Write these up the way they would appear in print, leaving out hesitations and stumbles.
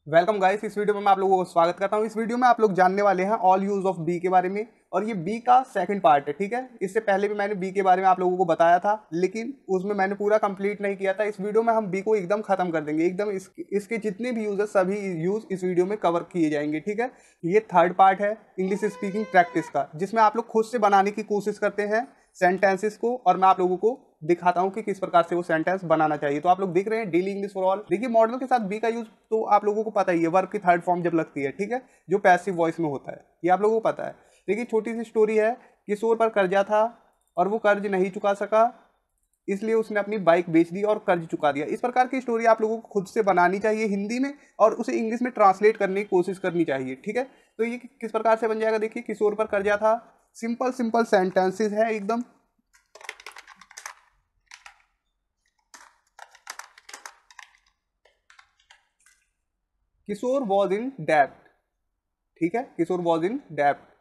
Welcome guys. इस video में मैं आप लोगों को स्वागत करता हूं। इस वीडियो में आप लोग जानने वाले हैं ऑल यूज ऑफ बी के बारे में, और ये बी का सेकंड पार्ट है। ठीक है, इससे पहले भी मैंने बी के बारे में आप लोगों को बताया था, लेकिन उसमें मैंने पूरा कंप्लीट नहीं किया था। इस वीडियो में हम बी को एकदम खत्म कर देंगे, एकदम इसके जितने भी यूज है सभी यूज इस वीडियो में कवर किए जाएंगे। ठीक है, ये थर्ड पार्ट है इंग्लिश स्पीकिंग प्रैक्टिस का, जिसमें आप लोग खुद से बनाने की कोशिश करते हैं सेंटेंसेस को, और मैं आप लोगों को दिखाता हूं कि किस प्रकार से वो सेंटेंस बनाना चाहिए। तो आप लोग देख रहे हैं डेली इंग्लिश फॉर ऑल। देखिए, मॉडल के साथ बी का यूज तो आप लोगों को पता ही है, वर्ब की थर्ड फॉर्म जब लगती है, ठीक है, जो पैसिव वॉइस में होता है, ये आप लोगों को पता है। देखिए, छोटी सी स्टोरी है। किशोर पर कर्जा था और वो कर्ज नहीं चुका सका, इसलिए उसने अपनी बाइक बेच दी और कर्ज चुका दिया। इस प्रकार की स्टोरी आप लोगों को खुद से बनानी चाहिए हिंदी में, और उसे इंग्लिश में ट्रांसलेट करने की कोशिश करनी चाहिए। ठीक है, तो ये किस प्रकार से बन जाएगा, देखिए, किशोर पर कर्जा था। सिंपल सिंपल सेंटेंसेस है एकदम। किशोर वॉज इन डेब्ट। ठीक है, किशोर वॉज इन डेब्ट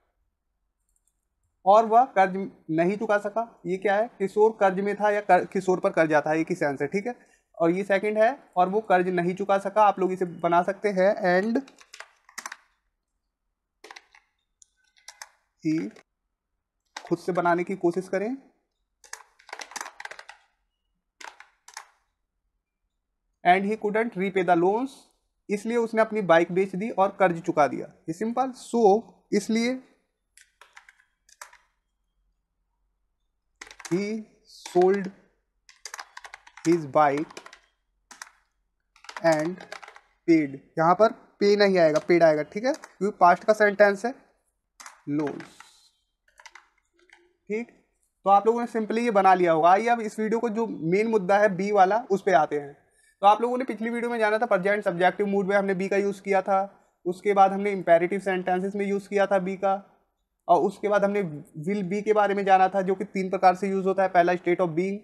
और वह कर्ज नहीं चुका सका। ये क्या है, किशोर कर्ज में था या किशोर पर कर्जा था, एक ही सेंस है। ठीक है, और ये सेकंड है, और वो कर्ज नहीं चुका सका। आप लोग इसे बना सकते हैं एंड ही, खुद से बनाने की कोशिश करें, and he couldn't repay the loans, इसलिए उसने अपनी बाइक बेच दी और कर्ज चुका दिया। ये सिंपल। सो इसलिए ही sold his bike and paid. यहां पर पे नहीं आएगा, पेड आएगा। ठीक है, क्योंकि पास्ट का सेंटेंस है, लोन्स। ठीक, तो आप लोगों ने सिंपली ये बना लिया होगा। आइए अब इस वीडियो को, जो मेन मुद्दा है बी वाला, उस पर आते हैं। तो आप लोगों ने पिछली वीडियो में जाना था प्रेजेंट सब्जेक्टिव मूड में हमने बी का यूज़ किया था। उसके बाद हमने इंपेरेटिव सेंटेंसेस में यूज़ किया था बी का, और उसके बाद हमने विल बी के बारे में जाना था, जो कि 3 प्रकार से यूज़ होता है। पहला स्टेट ऑफ बीइंग,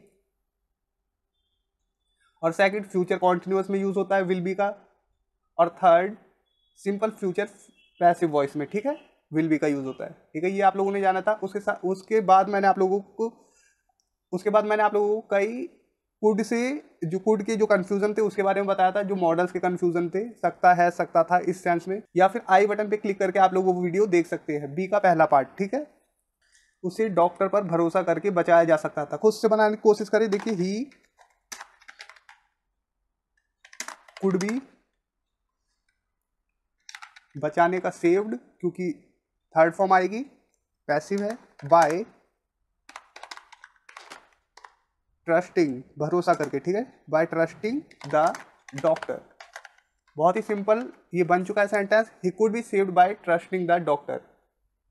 और सेकंड फ्यूचर कॉन्टिन्यूअस में यूज़ होता है विल बी का, और third simple future passive voice में, ठीक है, विल बी का यूज़ होता है। ठीक है, ये आप लोगों ने जाना था। उसके बाद मैंने आप लोगों को कई कुड से, जो कुड के जो कंफ्यूजन थे उसके बारे में बताया था, जो मॉडल्स के कंफ्यूजन थे, सकता है, सकता था, इस सेंस में। या फिर आई बटन पे क्लिक करके आप लोग वो वीडियो देख सकते हैं, बी का पहला पार्ट। ठीक है, उसे डॉक्टर पर भरोसा करके बचाया जा सकता था। खुद से बनाने की कोशिश करें। देखिए, ही कुड बी, बचाने का सेव्ड, क्योंकि थर्ड फॉर्म आएगी, पैसिव है, बाय ट्रस्टिंग, भरोसा करके। ठीक है, बाय ट्रस्टिंग द डॉक्टर। बहुत ही सिंपल ये बन चुका है sentence, he could be saved by trusting the doctor.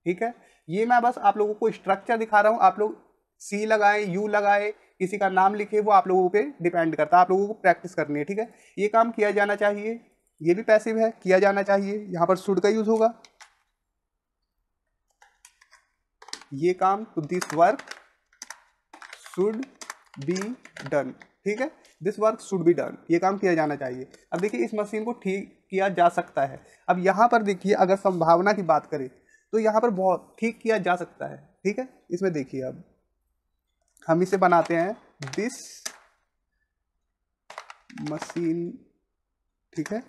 ठीक है, ये मैं बस आप लोगों को स्ट्रक्चर दिखा रहा हूँ। आप लोग सी लगाए, यू लगाए, किसी का नाम लिखे, वो आप लोगों पे डिपेंड करता है। आप लोगों को प्रैक्टिस करनी है। ठीक है, ये काम किया जाना चाहिए। ये भी पैसिव है, किया जाना चाहिए। यहाँ पर शुड का यूज होगा। ये काम, तो this work should be done. ठीक है, this work should be done, ये काम किया जाना चाहिए। अब देखिए, इस मशीन को ठीक किया जा सकता है। अब यहाँ पर देखिए, अगर संभावना की बात करें तो यहाँ पर बहुत ठीक किया जा सकता है। ठीक है, इसमें देखिए, अब हम इसे बनाते हैं दिस मशीन। ठीक है,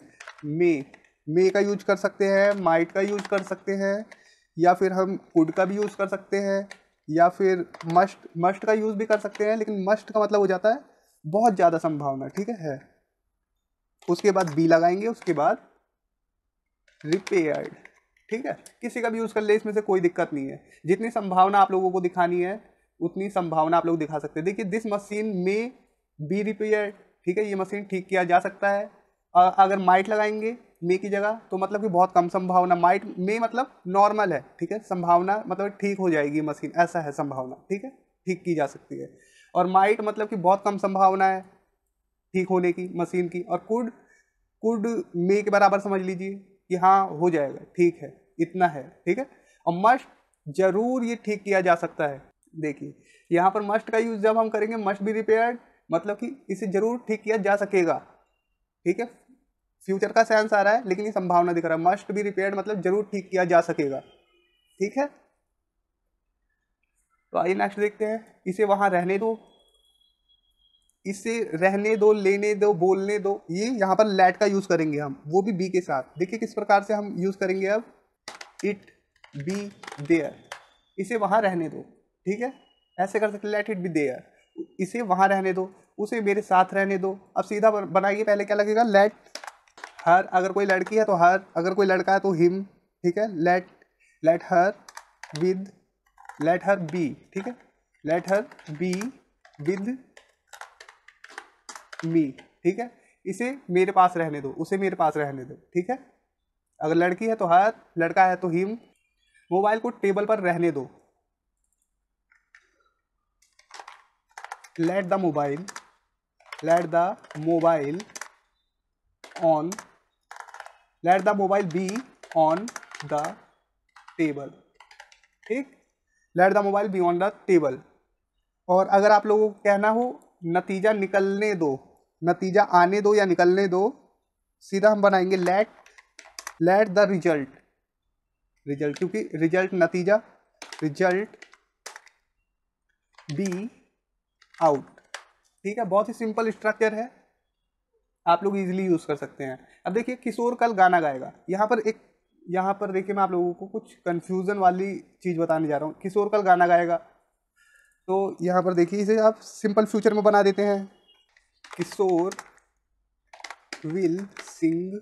मे का यूज कर सकते हैं, माइट का यूज कर सकते हैं, या फिर हम कुड का भी यूज कर सकते हैं, या फिर मस्ट का यूज भी कर सकते हैं। लेकिन मस्ट का मतलब हो जाता है बहुत ज़्यादा संभावना। ठीक है, उसके बाद बी लगाएंगे, उसके बाद रिपेयर्ड। ठीक है, किसी का भी यूज कर ले, इसमें से कोई दिक्कत नहीं है। जितनी संभावना आप लोगों को दिखानी है उतनी संभावना आप लोग दिखा सकते हैं। देखिए, दिस मशीन में बी रिपेयर्ड। ठीक है, ये मशीन ठीक किया जा सकता है। अगर माइट लगाएंगे मे की जगह, तो मतलब कि बहुत कम संभावना। माइट में मतलब नॉर्मल है। ठीक है, संभावना मतलब ठीक हो जाएगी मशीन, ऐसा है संभावना। ठीक है, ठीक की जा सकती है। और माइट मतलब कि बहुत कम संभावना है ठीक होने की मशीन की। और कुड, कुड मे के बराबर समझ लीजिए कि हाँ हो जाएगा, ठीक है, इतना है। ठीक है, और मस्ट, जरूर ये ठीक किया जा सकता है। देखिए, यहाँ पर मस्ट का यूज जब हम करेंगे, मस्ट बी रिपेयर्ड, मतलब कि इसे जरूर ठीक किया जा सकेगा। ठीक है, फ्यूचर का सेंस आ रहा है, लेकिन ये संभावना दिख रहा है। मस्ट बी रिपेयर्ड मतलब जरूर ठीक किया जा सकेगा। ठीक है, तो आइए नेक्स्ट देखते हैं। इसे वहां रहने दो, इसे रहने दो, लेने दो, बोलने दो, ये यहाँ पर लेट का यूज करेंगे हम, वो भी बी के साथ। देखिए किस प्रकार से हम यूज करेंगे अब, इट बी देयर, इसे वहाँ रहने दो, ठीक है, ऐसे कर सकते, लेट इट बी देयर, इसे वहाँ रहने दो, उसे मेरे साथ रहने दो। अब सीधा बनाइए, पहले क्या लगेगा, लेट हर, अगर कोई लड़की है तो हर, अगर कोई लड़का है तो हिम, ठीक है, let her with, let her be, ठीक है, let her be with me, ठीक है, इसे मेरे पास रहने दो, उसे मेरे पास रहने दो, ठीक है, अगर लड़की है तो हर, लड़का है तो हिम। मोबाइल को टेबल पर रहने दो, let the mobile on, let the mobile be on the table, ठीक, let the mobile be on the table. और अगर आप लोगों को कहना हो नतीजा निकलने दो, नतीजा आने दो या निकलने दो, सीधा हम बनाएंगे लेट द रिजल्ट, क्योंकि रिजल्ट नतीजा, रिजल्ट बी आउट, ठीक है, बहुत ही सिंपल स्ट्रक्चर है, आप लोग इजीली यूज कर सकते हैं। अब देखिए किशोर कल गाना गाएगा, यहाँ पर देखिए मैं आप लोगों को कुछ कंफ्यूजन वाली चीज बताने जा रहा हूँ। किशोर कल गाना गाएगा, तो यहाँ पर देखिए इसे आप सिंपल फ्यूचर में बना देते हैं, Kishore will sing,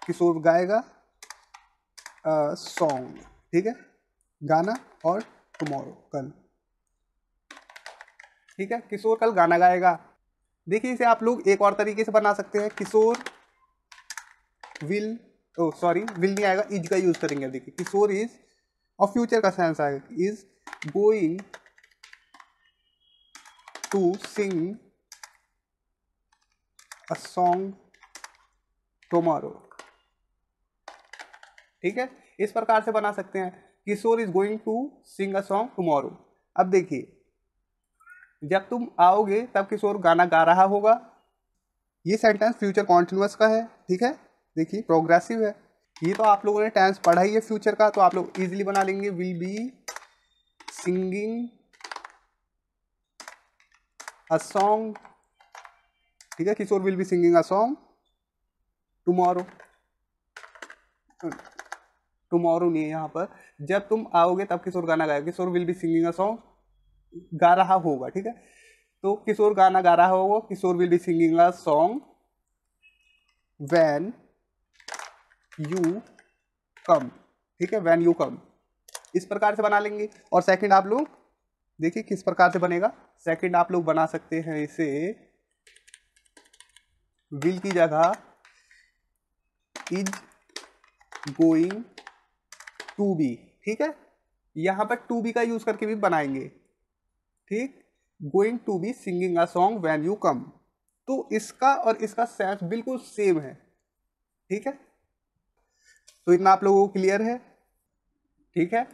Kishore गाएगा song, ठीक है, गाना और टुमारो कल, ठीक है, किशोर कल गाना गाएगा। देखिए इसे आप लोग एक और तरीके से बना सकते हैं, Kishore will, oh sorry will नहीं आएगा, इज का यूज करेंगे। देखिए किशोर इज, और फ्यूचर का सेंस आएगा, is going to sing a song tomorrow, ठीक है, इस प्रकार से बना सकते हैं, Kishore is going to sing a song tomorrow. अब देखिए जब तुम आओगे तब किशोर गाना गा रहा होगा, ये सेंटेंस फ्यूचर कॉन्टिन्यूअस का है, ठीक है, देखिए प्रोग्रेसिव है, ये तो आप लोगों ने टेंस पढ़ा ही है फ्यूचर का, तो आप लोग इजीली बना लेंगे, will be singing a song, ठीक है, Kishore will be singing a song tomorrow, tomorrow नहीं है यहाँ पर, जब तुम आओगे तब किशोर गाना गाएगा, Kishore will be singing a song, गा रहा होगा, ठीक है, तो किशोर गाना गा रहा होगा, Kishore will be singing a song when you come, ठीक है, व्हेन यू कम, इस प्रकार से बना लेंगे। और सेकंड आप लोग देखिए किस प्रकार से बनेगा, सेकंड आप लोग बना सकते हैं इसे, विल की जगह इज गोइंग टू बी, ठीक है, यहां पर टू बी का यूज करके भी बनाएंगे, ठीक, going to be singing a song when you come, तो इसका और इसका सेंस बिल्कुल सेम है, ठीक है, तो इतना आप लोगों को क्लियर है, ठीक है।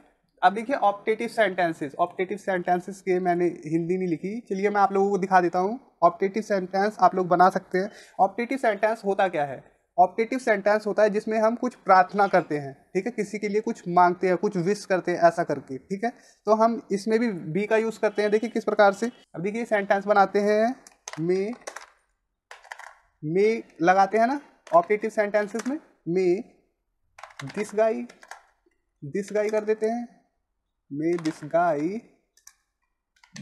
अब देखिए ऑप्टेटिव सेंटेंसेस, ऑप्टेटिव सेंटेंसेस के मैंने हिंदी नहीं लिखी, चलिए मैं आप लोगों को दिखा देता हूँ, ऑप्टेटिव सेंटेंस आप लोग बना सकते हैं। ऑप्टेटिव सेंटेंस होता क्या है, ऑप्टेटिव सेंटेंस होता है जिसमें हम कुछ प्रार्थना करते हैं, ठीक है, किसी के लिए कुछ मांगते हैं, कुछ विश करते हैं, ऐसा करके, ठीक है, तो हम इसमें भी बी का यूज करते हैं। देखिए किस प्रकार से, अब देखिए सेंटेंस बनाते हैं, मे लगाते हैं ना ऑप्टेटिव सेंटेंसेस में, मे दिस गाय कर देते हैं, may this guy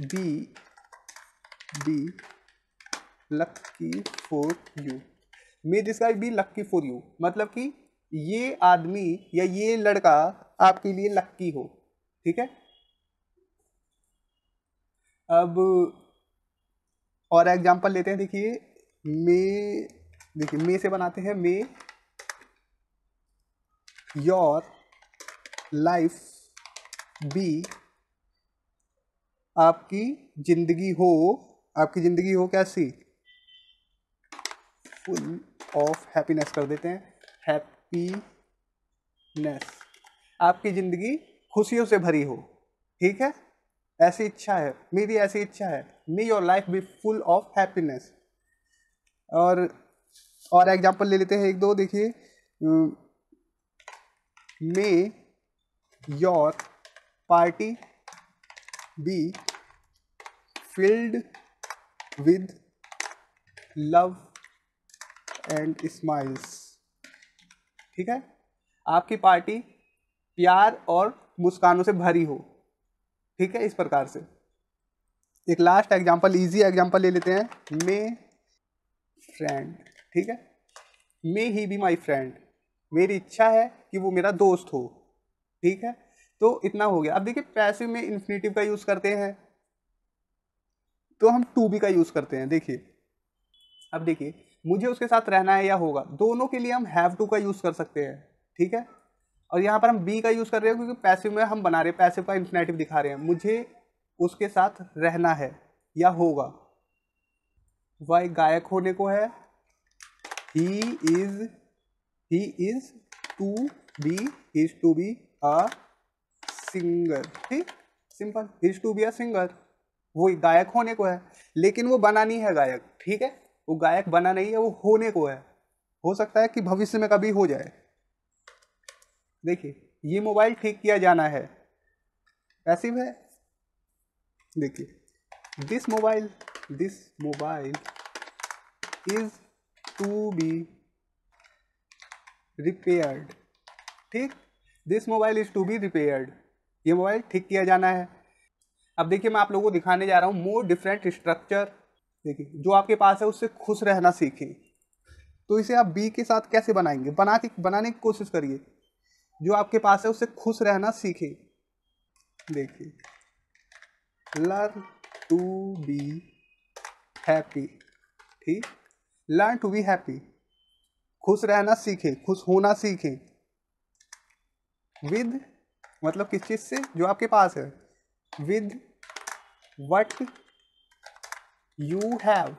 be lucky for you, may this guy be lucky for you, मतलब कि ये आदमी या ये लड़का आपके लिए लक्की हो, ठीक है। अब और एग्जांपल लेते हैं, देखिए मे से बनाते हैं, मे योर लाइफ बी, आपकी जिंदगी हो कैसी, फुल ऑफ हैप्पीनेस कर देते हैं, हैप्पीनेस, आपकी जिंदगी खुशियों से भरी हो, ठीक है, ऐसी इच्छा है, मेरी ऐसी इच्छा है, may your life be full of happiness. और एग्जांपल ले लेते हैं एक दो, देखिए may your party be filled with love and smiles. ठीक है, आपकी पार्टी प्यार और मुस्कानों से भरी हो। ठीक है, इस प्रकार से। एक लास्ट एग्जांपल, इजी एग्जांपल ले लेते हैं। मे फ्रेंड, ठीक है, मे ही बी माई फ्रेंड, मेरी इच्छा है कि वो मेरा दोस्त हो। ठीक है, तो इतना हो गया। अब देखिए पैसिव में इन्फिनेटिव का यूज करते हैं तो हम टू बी का यूज करते हैं। देखिए, अब देखिए मुझे उसके साथ रहना है या होगा, दोनों के लिए हम हैव टू का यूज कर सकते हैं। ठीक है, और यहाँ पर हम बी का यूज कर रहे हैं क्योंकि पैसिव में हम बना रहे हैं, पैसिव का इन्फिनेटिव दिखा रहे हैं। मुझे उसके साथ रहना है या होगा, वह गायक होने को है। He is to be, is to be a singer. ठीक, simple, is to be a singer, वो गायक होने को है। लेकिन वो बना नहीं है गायक। ठीक है, वो गायक बना नहीं है, वो होने को है। हो सकता है कि भविष्य में कभी हो जाए। देखिए, ये मोबाइल ठीक किया जाना है, पैसिव है। देखिए, this mobile is to be repaired. ठीक, this mobile is to be repaired, ये मोबाइल ठीक किया जाना है। अब देखिए मैं आप लोगों को दिखाने जा रहा हूँ मोर डिफरेंट स्ट्रक्चर। देखिए, जो आपके पास है उससे खुश रहना सीखें। तो इसे आप बी के साथ कैसे बनाएंगे, बनाने की कोशिश करिए। जो आपके पास है उससे खुश रहना सीखें। देखिए, लर्न टू बी हैप्पी। ठीक, लर्न टू बी हैप्पी, खुश रहना सीखें, खुश होना सीखें। विद मतलब किस चीज से, जो आपके पास है। With what you have.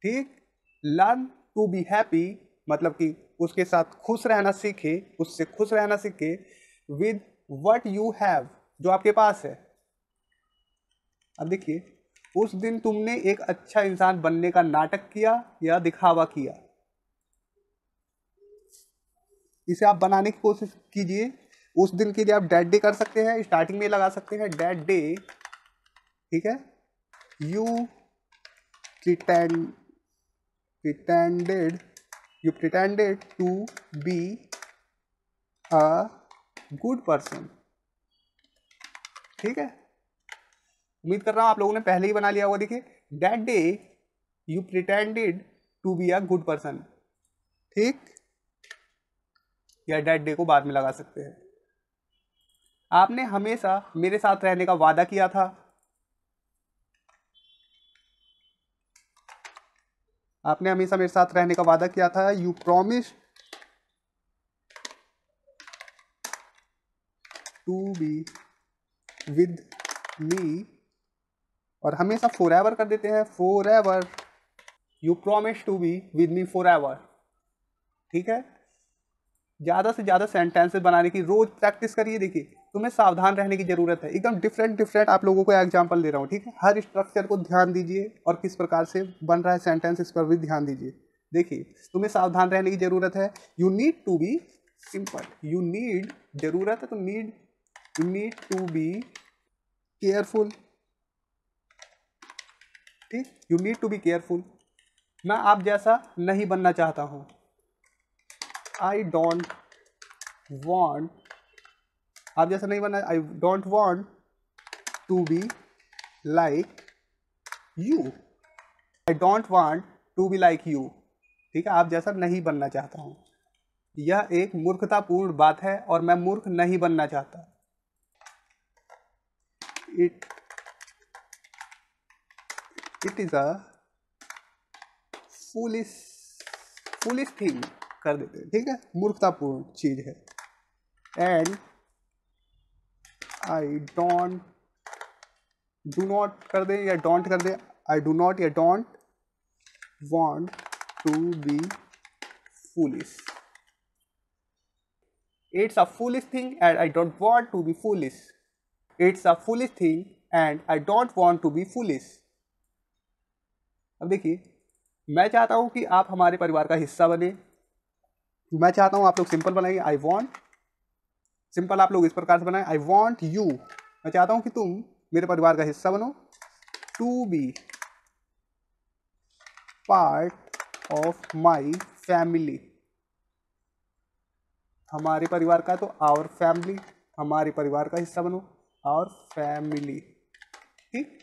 ठीक, लर्न टू बी हैप्पी मतलब कि उसके साथ खुश रहना सीखे, उससे खुश रहना सीखे। विद वट यू हैव, जो आपके पास है। अब देखिए, उस दिन तुमने एक अच्छा इंसान बनने का नाटक किया या दिखावा किया। इसे आप बनाने की कोशिश कीजिए। उस दिन के लिए आप डेट डे कर सकते हैं, स्टार्टिंग में लगा सकते हैं डेट डे। ठीक है, you pretended to be a good person। ठीक है, उम्मीद कर रहा हूं आप लोगों ने पहले ही बना लिया होगा। देखिए, that day you pretended to be a good person। ठीक, या that day को बाद में लगा सकते हैं। आपने हमेशा मेरे साथ रहने का वादा किया था। आपने हमेशा मेरे साथ रहने का वादा किया था। You promise to be with me, और हमेशा फॉर एवर कर देते हैं, forever. You promise to be with me forever. ठीक है, ज़्यादा से ज़्यादा सेंटेंसेस बनाने की रोज प्रैक्टिस करिए। देखिए, तुम्हें सावधान रहने की जरूरत है। एकदम डिफरेंट आप लोगों को एग्जाम्पल दे रहा हूँ। ठीक है, हर स्ट्रक्चर को ध्यान दीजिए और किस प्रकार से बन रहा है सेंटेंस, इस पर भी ध्यान दीजिए। देखिए, तुम्हें सावधान रहने की जरूरत है। You need to be simple, you need जरूरत है तो you need to be careful. ठीक, you need to be careful. मैं आप जैसा नहीं बनना चाहता हूँ। आई डोंट वॉन्ट, आप जैसा नहीं बनना। I don't want to be like you, I don't want to be like you. ठीक है, आप जैसा नहीं बनना चाहता हूँ। यह एक मूर्खतापूर्ण बात है और मैं मूर्ख नहीं बनना चाहता। It is a foolish thing कर देते हैं। ठीक है, मूर्खतापूर्ण चीज है। एंड आई डू नॉट कर दे या डोंट कर दे, आई डू नॉट या don't want to be foolish. It's a foolish thing and I don't want to be foolish. It's a foolish thing and I don't want to be foolish. अब देखिए, मैं चाहता हूं कि आप हमारे परिवार का हिस्सा बने। मैं चाहता हूं आप लोग सिंपल बनाइए, आई वॉन्ट। सिंपल आप लोग इस प्रकार से बनाए, आई वॉन्ट यू, मैं चाहता हूं कि तुम मेरे परिवार का हिस्सा बनो। To be part of my family. हमारे परिवार का, तो आवर फैमिली, हमारे परिवार का हिस्सा बनो, आवर फैमिली। ठीक,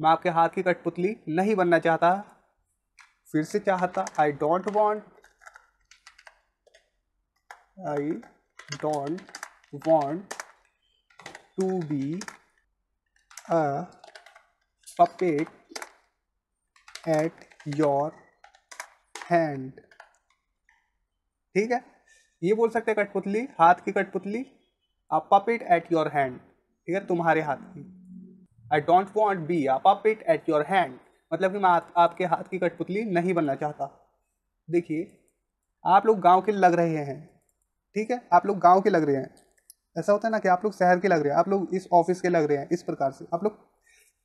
मैं आपके हाथ की कठपुतली नहीं बनना चाहता, फिर से चाहता, I don't want to be a puppet at your hand। ठीक है, ये बोल सकते हैं कठपुतली, हाथ की कठपुतली, अ puppet at your hand, ठीक है, तुम्हारे हाथ की। I don't want be a puppet at your hand, मतलब कि मैं आपके हाथ की कठपुतली नहीं बनना चाहता। देखिए, आप लोग गांव के लग रहे हैं, ठीक है, आप लोग गांव के लग रहे हैं। ऐसा होता है ना कि आप लोग शहर के लग रहे हैं, आप लोग इस ऑफिस के लग रहे हैं। इस प्रकार से आप लोग,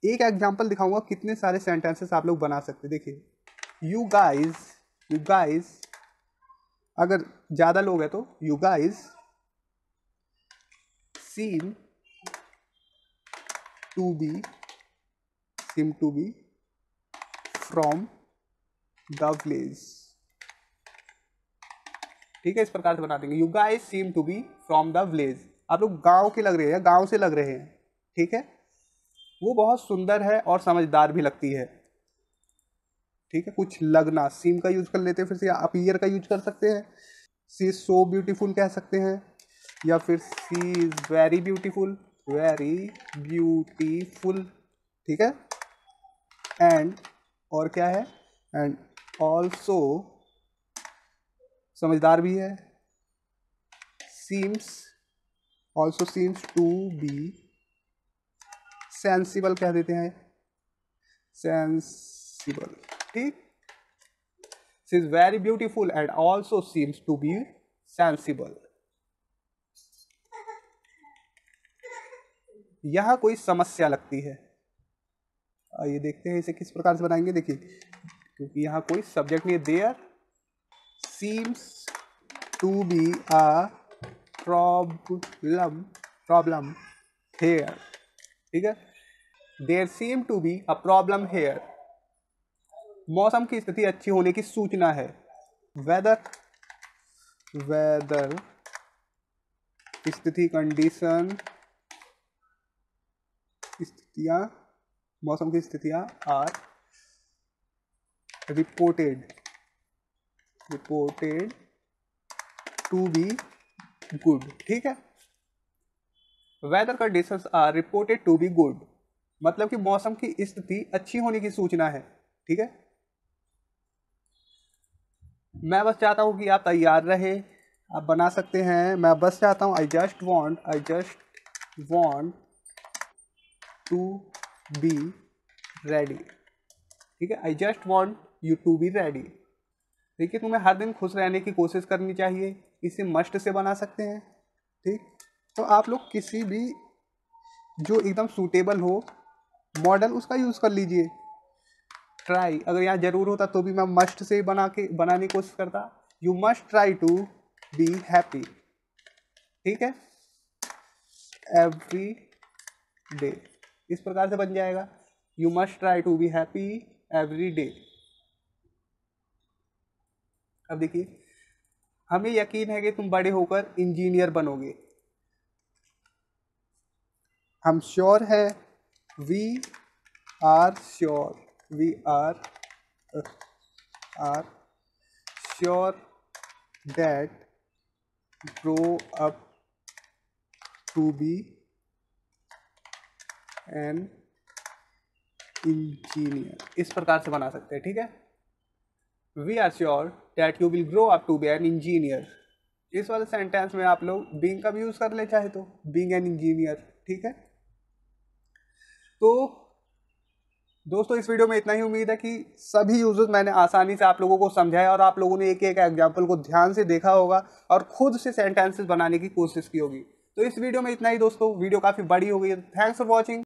एक एग्जांपल दिखाऊंगा कितने सारे सेंटेंसेस आप लोग बना सकते हैं। देखिए, यू गाइज, अगर ज़्यादा लोग हैं तो you guys seem to be from the village. ठीक है, इस प्रकार से बना देंगे, you guys seem to be from the village. आप लोग गांव के लग रहे हैं, गांव से लग रहे हैं। ठीक है, वो बहुत सुंदर है और समझदार भी लगती है। ठीक है, कुछ लगना, सीम का यूज कर लेते हैं, फिर से अपीयर का यूज कर सकते हैं, सी इज सो ब्यूटीफुल कह सकते हैं, या फिर सी इज वेरी ब्यूटीफुल, ठीक है, एंड, और क्या है, एंड ऑल्सो, समझदार भी है, also seems to be sensible कह देते हैं, सेंसिबल। ठीक, she is very beautiful and also seems to be sensible. यहां कोई समस्या लगती है, आइए देखते हैं इसे किस प्रकार से बनाएंगे। देखिए, क्योंकि यहाँ कोई सब्जेक्ट नहीं है, there seems to be a problem here. ठीक है, there seem to be a problem here, मौसम की स्थिति अच्छी होने की सूचना है। वेदर स्थिति, कंडीशन, स्थितियां, मौसम की स्थितियां are reported to be good. ठीक है, weather conditions are reported to be good, मतलब कि मौसम की स्थिति अच्छी होने की सूचना है। ठीक है, मैं बस चाहता हूं कि आप तैयार रहे, आप बना सकते हैं। मैं बस चाहता हूं, I just want to be ready. ठीक है, I just want you to be ready. देखिए, तुम्हें हर दिन खुश रहने की कोशिश करनी चाहिए, इसे मस्ट से बना सकते हैं। ठीक, तो आप लोग किसी भी जो एकदम सूटेबल हो मॉडल, उसका यूज़ कर लीजिए। ट्राई, अगर यहाँ जरूर होता तो भी मैं मस्ट से बनाने की कोशिश करता। You must try to be happy. ठीक है, एवरी डे, इस प्रकार से बन जाएगा, you must try to be happy every day. अब देखिए, हमें यकीन है कि तुम बड़े होकर इंजीनियर बनोगे। हम श्योर है, we are sure that grow up to be an engineer, इस प्रकार से बना सकते हैं। ठीक है, we are sure that you will grow up to be an engineer. इस वाले सेंटेंस में आप लोग बीइंग का भी यूज कर ले चाहे तो, बीइंग एन इंजीनियर। ठीक है, तो दोस्तों इस वीडियो में इतना ही। उम्मीद है कि सभी यूजर्स मैंने आसानी से आप लोगों को समझाया और आप लोगों ने एक एक एग्जाम्पल को ध्यान से देखा होगा और खुद से सेंटेंसेस बनाने की कोशिश की होगी। तो इस वीडियो में इतना ही दोस्तों, वीडियो काफ़ी बड़ी हो गई है। Thanks for watching.